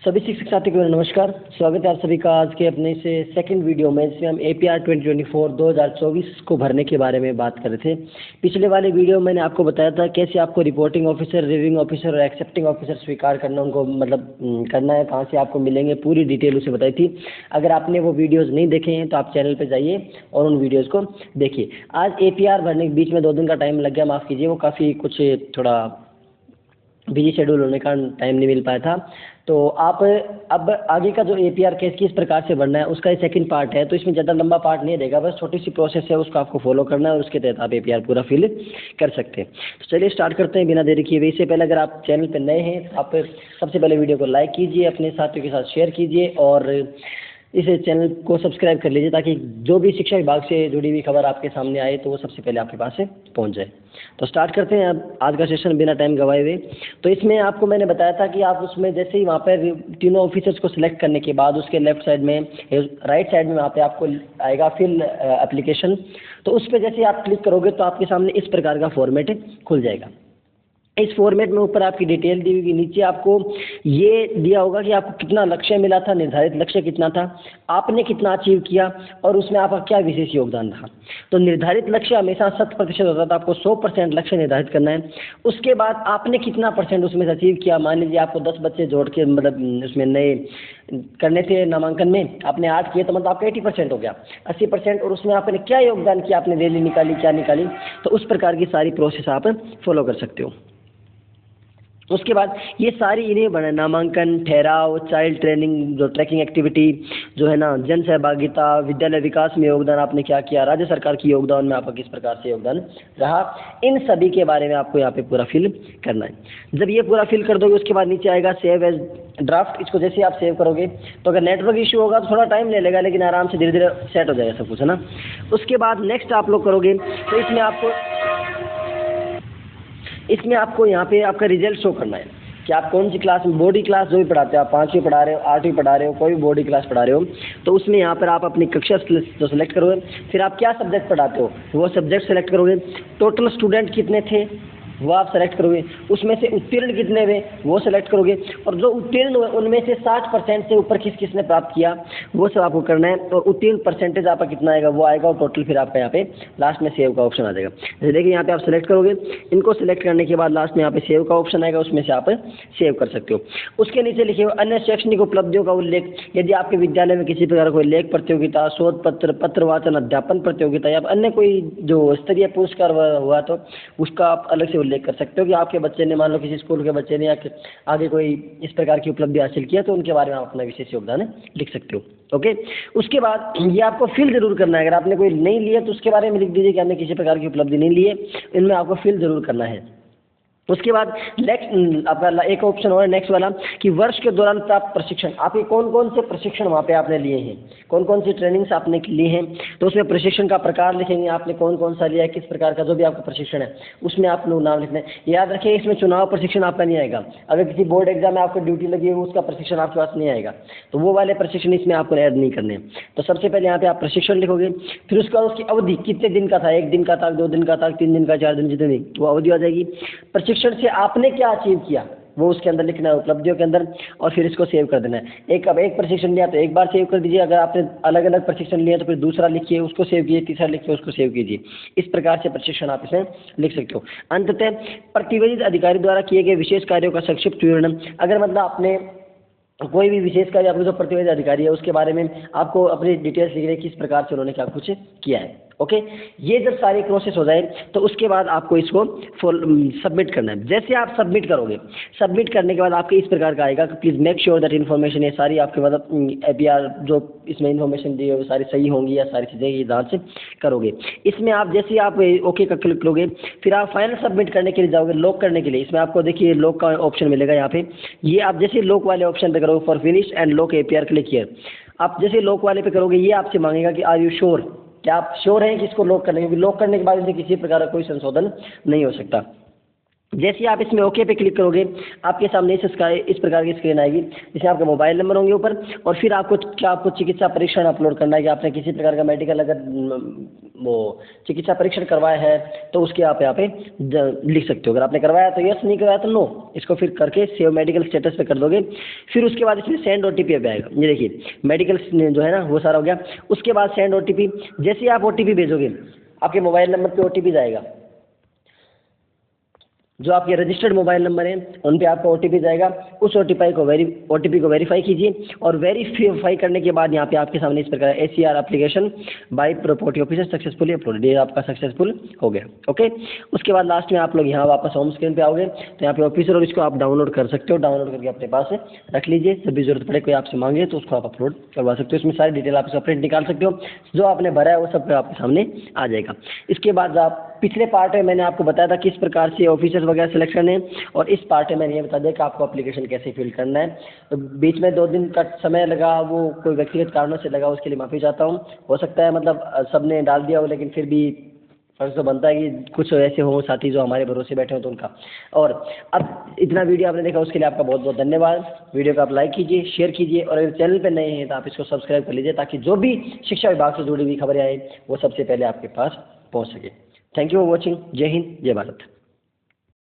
सभी शिक्षक साथियों को नमस्कार। स्वागत है आप सभी का आज के अपने से सेकंड वीडियो में, जिसमें हम APR 2024 को भरने के बारे में बात कर रहे थे। पिछले वाले वीडियो में मैंने आपको बताया था कैसे आपको रिपोर्टिंग ऑफिसर, रिव्यूइंग ऑफिसर और एक्सेप्टिंग ऑफिसर स्वीकार करना, उनको करना है, कहाँ से आपको मिलेंगे, पूरी डिटेल उसे बताई थी। अगर आपने वो वीडियोज़ नहीं देखे हैं तो आप चैनल पर जाइए और उन वीडियोज़ को देखिए। आज APR भरने के बीच में 2 दिन का टाइम लग गया, माफ़ कीजिए, वो काफ़ी कुछ थोड़ा बिजी शेड्यूल होने का टाइम नहीं मिल पाया था। तो आप अब आगे का जो APR किस प्रकार से भरना है उसका ये सेकंड पार्ट है, तो इसमें ज़्यादा लंबा पार्ट नहीं रहेगा, बस छोटी सी प्रोसेस है, उसको आपको फॉलो करना है और उसके तहत आप APR पूरा फिल कर सकते हैं। तो चलिए स्टार्ट करते हैं बिना देरी किए हुए। इससे पहले अगर आप चैनल पर नए हैं तो आप सबसे पहले वीडियो को लाइक कीजिए, अपने साथियों के साथ शेयर कीजिए और इस चैनल को सब्सक्राइब कर लीजिए, ताकि जो भी शिक्षा विभाग से जुड़ी हुई खबर आपके सामने आए तो वो सबसे पहले आपके पास से पहुंच जाए। तो स्टार्ट करते हैं अब आज का सेशन बिना टाइम गवाए हुए। तो इसमें आपको मैंने बताया था कि आप उसमें जैसे ही वहाँ पर तीनों ऑफिसर्स को सिलेक्ट करने के बाद उसके लेफ्ट साइड में, राइट साइड में वहाँ पे आपको आएगा फिल एप्लीकेशन। तो उस पर जैसे ही आप क्लिक करोगे तो आपके सामने इस प्रकार का फॉर्मेट खुल जाएगा। इस फॉर्मेट में ऊपर आपकी डिटेल दी होगी, नीचे आपको ये दिया होगा कि आपको कितना लक्ष्य मिला था, निर्धारित लक्ष्य कितना था, आपने कितना अचीव किया और उसमें आपका क्या विशेष योगदान रहा। तो निर्धारित लक्ष्य हमेशा 100% होता था, आपको 100% लक्ष्य निर्धारित करना है। उसके बाद आपने कितना परसेंट उसमें से अचीव किया। मान लीजिए आपको 10 बच्चे जोड़ के उसमें नए करने थे नामांकन में, आपने 8 किए तो मतलब आपका 80% हो गया, 80%। और उसमें आपने क्या योगदान किया, आपने रैली निकाली, क्या निकाली, तो उस प्रकार की सारी प्रोसेस आप फॉलो कर सकते हो। उसके बाद ये सारी इन्हें बना, नामांकन, ठहराव, चाइल्ड ट्रेनिंग, जो ट्रैकिंग एक्टिविटी जो है ना, जन सहभागिता, विद्यालय विकास में योगदान आपने क्या किया, राज्य सरकार की योगदान में आपका किस प्रकार से योगदान रहा, इन सभी के बारे में आपको यहाँ पे पूरा फिल करना है। जब ये पूरा फिल कर दोगे उसके बाद नीचे आएगा सेव एज ड्राफ्ट। इसको जैसे आप सेव करोगे तो अगर नेटवर्क इशू होगा तो थोड़ा टाइम ले लेगा, लेकिन आराम से धीरे धीरे सेट हो जाएगा सब कुछ, है ना। उसके बाद नेक्स्ट आप लोग करोगे तो इसमें आपको यहाँ पे आपका रिजल्ट शो करना है कि आप कौन सी क्लास में, बोर्डी क्लास जो भी पढ़ाते हो, आप 5वीं पढ़ा रहे हो, 8वीं पढ़ा रहे हो, कोई भी बोर्डी क्लास पढ़ा रहे हो, तो उसमें यहाँ पर आप अपनी कक्षा जो सेलेक्ट करोगे, फिर आप क्या सब्जेक्ट पढ़ाते हो वो सब्जेक्ट सेलेक्ट करोगे, टोटल स्टूडेंट कितने थे वो आप सेलेक्ट करोगे, उसमें से उत्तीर्ण कितने हुए वो सेलेक्ट करोगे, और जो उत्तीर्ण हुए उनमें से 60% से ऊपर किस किसने प्राप्त किया वो सब आपको करना है। और उत्तीर्ण परसेंटेज आपका कितना आएगा वो आएगा, और टोटल फिर आपका यहाँ पे लास्ट में सेव का ऑप्शन आ जाएगा। जैसे देखिए यहाँ पे आप सेलेक्ट करोगे, इनको सेलेक्ट करने के बाद लास्ट में यहाँ पे सेव का ऑप्शन आएगा, उसमें से आप सेव कर सकते हो। उसके नीचे लिखे हुए अन्य शैक्षणिक उपलब्धियों का उल्लेख, यदि आपके विद्यालय में किसी प्रकार कोई लेख प्रतियोगिता, शोध पत्र, पत्र वाचन, अध्यापन प्रतियोगिता या अन्य कोई जो स्तरीय पुरस्कार हुआ तो उसका आप अलग से उल्लेख कर सकते हो कि आपके बच्चे ने, मान लो किसी स्कूल के बच्चे ने या आगे कोई इस प्रकार की उपलब्धि हासिल किया, तो उनके बारे में आप अपना विशेष योगदान लिख सकते हो। ओके, उसके बाद ये आपको फिल जरूर करना है। अगर आपने कोई नहीं लिया तो उसके बारे में लिख दीजिए कि हमने किसी प्रकार की उपलब्धि नहीं ली है, इनमें आपको फिल जरूर करना है। उसके बाद नेक्स्ट आपका एक ऑप्शन और नेक्स्ट वाला कि वर्ष के दौरान प्राप्त प्रशिक्षण, आपके कौन कौन से प्रशिक्षण वहाँ पे आपने लिए हैं, कौन कौन सी ट्रेनिंग्स आपने ली हैं, तो उसमें प्रशिक्षण का प्रकार लिखेंगे, आपने कौन कौन सा लिया है, किस प्रकार का जो भी आपका प्रशिक्षण है उसमें आप लोग नाम लिखना है। याद रखिए इसमें चुनाव प्रशिक्षण आपका नहीं आएगा। अगर किसी बोर्ड एग्जाम में आपको ड्यूटी लगी है उसका प्रशिक्षण आपके पास नहीं आएगा, तो वो वाले प्रशिक्षण इसमें आपको ऐड नहीं करने। तो सबसे पहले यहाँ पे आप प्रशिक्षण लिखोगे, फिर उसके बाद उसकी अवधि कितने दिन का था, 1 दिन का था, 2 दिन का था, 3 दिन का, 4 दिन, जितने दिन, वो अवधि आ जाएगी। प्रशिक्षण से आपने क्या अचीव किया वो उसके अंदर लिखना है, उपलब्धियों के अंदर, और फिर इसको सेव कर देना है। एक प्रशिक्षण लिया तो एक बार सेव कर दीजिए, अगर आपने अलग अलग प्रशिक्षण लिए तो फिर दूसरा लिखिए, उसको सेव कीजिए, तीसरा लिखिए, उसको सेव कीजिए। इस प्रकार से प्रशिक्षण आप इसमें लिख सकते हो। अंततः प्रतिवेदित अधिकारी द्वारा किए गए विशेष कार्यों का संक्षिप्त विवरण, अगर मतलब आपने कोई भी विशेष कार्य, आपको जो प्रतिवेदित अधिकारी है उसके बारे में आपको अपनी डिटेल्स लिख रहे किस प्रकार से उन्होंने क्या कुछ किया है। ओके, ये जब सारी प्रोसेस हो जाए तो उसके बाद आपको इसको सबमिट करना है। जैसे आप सबमिट करोगे, सबमिट करने के बाद आपके इस प्रकार का आएगा कि please make sure that information, ये सारी आपके मतलब APR जो इसमें इन्फॉर्मेशन दी है वो सारी सही होंगी या सारी चीज़ें ये जांच करोगे। इसमें आप जैसे आप ओके का क्लिक करोगे, फिर आप फाइनल सबमिट करने के लिए जाओगे, लॉक करने के लिए। इसमें आपको देखिए लॉक का ऑप्शन मिलेगा यहाँ पे, ये आप जैसे लॉक वाले ऑप्शन पे करोगे, for finish and lock APR click here, आप जैसे लॉक वाले पे करोगे ये आपसे मांगेगा कि आर यू श्योर, क्या आप श्योर हैं कि इसको लॉक करने, क्योंकि लॉक करने के बाद इसे किसी प्रकार का कोई संशोधन नहीं हो सकता। जैसे ही आप इसमें ओके पे क्लिक करोगे आपके सामने इस प्रकार की स्क्रीन आएगी, जिसमें आपका मोबाइल नंबर होंगे ऊपर, और फिर आपको चिकित्सा परीक्षण अपलोड करना है कि आपने किसी प्रकार का मेडिकल अगर वो चिकित्सा परीक्षण करवाया है तो उसके आप यहाँ पे लिख सकते हो। अगर आपने करवाया तो यस, नहीं करवाया तो नो। इसको फिर करके सेव मेडिकल स्टेटस पे कर दोगे। फिर उसके बाद इसमें सेंड OTP पे आएगा। ये देखिए मेडिकल जो है ना वो सारा हो गया। उसके बाद सेंड OTP, जैसे ही आप OTP भेजोगे आपके मोबाइल नंबर पे OTP जाएगा, जो आपके रजिस्टर्ड मोबाइल नंबर हैं उन पे आपका OTP जाएगा। उस OTP को वेरीफाई कीजिए, और वेरीफाई करने के बाद यहाँ पे आपके सामने इस प्रकार ACR application by property officer successfully uploaded, ये आपका सक्सेसफुल हो गया। ओके, उसके बाद लास्ट में आप लोग यहाँ वापस होम स्क्रीन पे आओगे तो यहाँ पे ऑफिसर, और इसको आप डाउनलोड कर सकते हो। डाउनलोड करके अपने पास रख लीजिए, जब भी जरूरत पड़े कोई आपसे मांगे तो उसको आप अपलोड करवा सकते हो। इसमें सारी डिटेल आप इसका प्रिंट निकाल सकते हो, जो आपने भरा है वो सब आपके सामने आ जाएगा। इसके बाद आप पिछले पार्ट में मैंने आपको बताया था किस प्रकार से ऑफिसर्स वगैरह सिलेक्ट करने हैं, और इस पार्ट में मैंने ये बता दिया कि आपको एप्लीकेशन कैसे फिल करना है। तो बीच में 2 दिन का समय लगा, वो कोई व्यक्तिगत कारणों से लगा, उसके लिए माफ़ी चाहता हूँ। हो सकता है मतलब सबने डाल दिया हो, लेकिन फिर भी फर्ज तो बनता है कि कुछ ऐसे हों साथी जो हमारे भरोसे बैठे हों तो उनका। और अब इतना वीडियो आपने देखा उसके लिए आपका बहुत बहुत धन्यवाद। वीडियो को आप लाइक कीजिए, शेयर कीजिए, और अगर चैनल पर नए हैं तो आप इसको सब्सक्राइब कर लीजिए, ताकि जो भी शिक्षा विभाग से जुड़ी हुई खबरें आए वो सबसे पहले आपके पास पहुँच सके। Thank you for watching. जय हिंद, जय भारत।